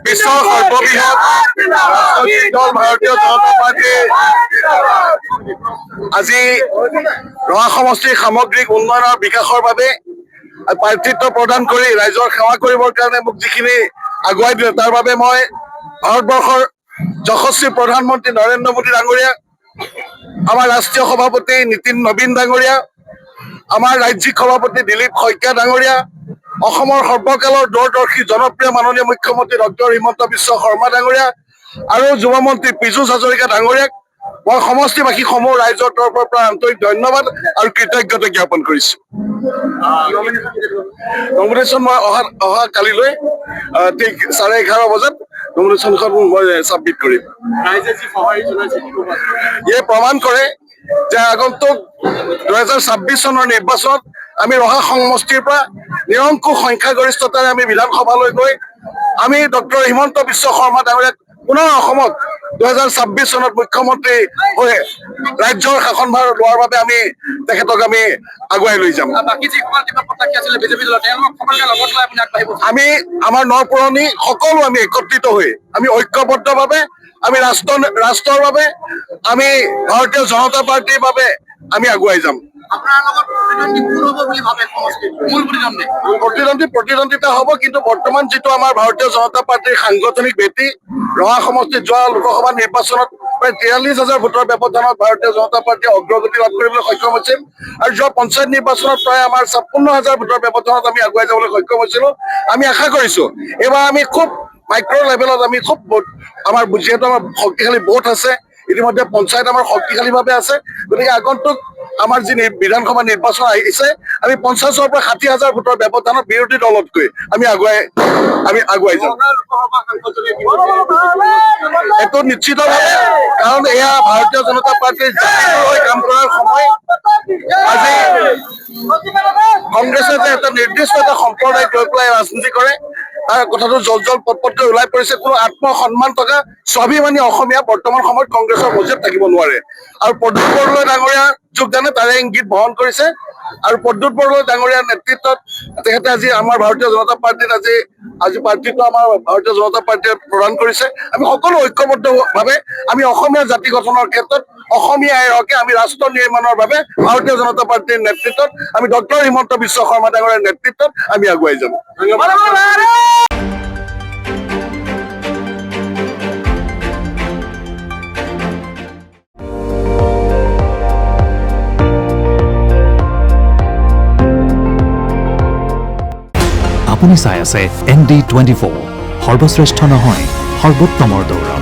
বিশ্বৰ সৰ্ববৃহৎ ৰাজনৈতিক দল ভাৰতীয় জনতা পাৰ্টী আজি ৰঙা সমষ্টিৰ সামগ্ৰিক উন্নয়নৰ বিকাশৰ বাবে প্ৰাৰ্থিত্ব প্ৰদান কৰি ৰাইজৰ সেৱা কৰিবৰ কাৰণে মোক যিখিনি আগুৱাই দিলে তাৰ বাবে মই ভাৰতবৰ্ষৰ যশস্বী প্ৰধানমন্ত্ৰী নৰেন্দ্ৰ মোদী ডাঙৰীয়া, আমাৰ ৰাষ্ট্ৰীয় সভাপতি নীতিন নবীন ডাঙৰীয়া, আমাৰ ৰাজ্যিক সভাপতি দিলীপ শইকীয়া ডাঙৰীয়া, অসমৰ সৰ্বকালৰ দূৰদৰ্শী জনপ্ৰিয় মাননীয় মুখ্যমন্ত্ৰী ডক্টৰ হিমন্ত বিশ্ব শৰ্মা ডাঙৰীয়া আৰু যুৱমন্ত্ৰী পীযুষ হাজৰিকা ডাঙৰীয়াক মই সমষ্টিবাসী সমূহ ৰাইজৰ তৰফৰ পৰা আন্তৰিক ধন্যবাদ আৰু কৃতজ্ঞতা জ্ঞাপন কৰিছো। নমিনেশ্যন মই অহা কালিলৈ ঠিক 11:30 বজাত নমিনেশ্যনখন মই ছাবমিট কৰিম। ইয়ে প্ৰমাণ কৰে যে আগন্তুক 2026 চনৰ নিৰ্বাচনত আমি ৰহা সমষ্টিৰ পৰা নিৰংকুশ সংখ্যাগৰিষ্ঠতাৰে আমি বিধানসভালৈ গৈ আমি ডক্টৰ হিমন্ত বিশ্ব শৰ্মা ডাঙৰীয়াক পুনৰ অসমত 2026 চনত মুখ্যমন্ত্ৰী হৈ ৰাজ্যৰ শাসনভাৰ লোৱাৰ বাবে আমি তেখেতক আমি আগুৱাই লৈ যাম। আমি আমাৰ নপুৰণি সকলো আমি একত্ৰিত হৈ আমি ঐক্যবদ্ধভাৱে আমি ৰাষ্ট্ৰৰ বাবে আমি ভাৰতীয় জনতা পাৰ্টীৰ বাবে আমি আগুৱাই যাম। প্ৰতিদ্বন্দ্বিতা হ'ব, কিন্তু বৰ্তমান যিটো আমাৰ ভাৰতীয় জনতা পাৰ্টীৰ সাংগঠনিক ভেটি, ৰঙা সমষ্টিত যোৱা লোকসভা নিৰ্বাচনত প্ৰায় 43,000 ভোটৰ ব্যৱধানত ভাৰতীয় জনতা পাৰ্টীয়ে অগ্ৰগতি লাভ কৰিবলৈ সক্ষম হৈছিল আৰু যোৱা পঞ্চায়ত নিৰ্বাচনত প্ৰায় আমাৰ 56,000 ভোটৰ ব্যৱধানত আমি আগুৱাই যাবলৈ সক্ষম হৈছিলো। আমি আশা কৰিছো এইবাৰ আমি খুব মাইক্ৰ' লেভেলত আমি খুব আমাৰ যিহেতু আমাৰ শক্তিশালী ভোট আছে, ইতিমধ্যে পঞ্চায়ত আমাৰ শক্তিশালীভাৱে আছে, গতিকে আগন্তুক আমাৰ যি বিধানসভা নিৰ্বাচন আহিছে আমি 50,000 পৰা 60,000 ভোটৰ ব্যৱধানত বিৰোধী দলতকৈ আমি আগুৱাই যাম। এইটো নিশ্চিতভাৱে, কাৰণ এয়া ভাৰতীয় জনতা পাৰ্টীৰ হৈ কাম কৰাৰ সময়। আজি কংগ্ৰেছে যে এটা নিৰ্দিষ্ট এটা সম্প্ৰদায়ক লৈ পেলাই ৰাজনীতি কৰে তাৰ কথাটো জল পটপটকৈ ওলাই পৰিছে। কোনো আত্মসন্মান থকা স্বাভিমানী অসমীয়া বৰ্তমান সময়ত কংগ্ৰেছৰ মজিয়াত থাকিব নোৱাৰে আৰু প্ৰদ্যুৎ বৰদলৈ ডাঙৰীয়াৰ যোগদানে তাৰে ইংগিত বহন কৰিছে আৰু প্ৰদ্যুৎ বৰদলৈ ডাঙৰীয়াৰ নেতৃত্বত তেখেতে আজি আমাৰ ভাৰতীয় জনতা পাৰ্টীত আজি প্ৰাৰ্থিত্ব আমাৰ ভাৰতীয় জনতা পাৰ্টীয়ে প্ৰদান কৰিছে। আমি সকলো ঐক্যবদ্ধভাৱে আমি অসমীয়া জাতি গঠনৰ ক্ষেত্ৰত অসমীয়াই হকে আমি ৰাষ্ট্ৰ নিৰ্মাণৰ বাবে ভাৰতীয় জনতা পাৰ্টীৰ নেতৃত্বত আমি ডক্টৰ হিমন্ত বিশ্ব শৰ্মা ডাঙৰীয়াৰ নেতৃত্বত আমি আগুৱাই যাম। আপুনি চাই আছে ND24, সৰ্বশ্ৰেষ্ঠ নহয় সৰ্বোত্তমৰ দৌৰ।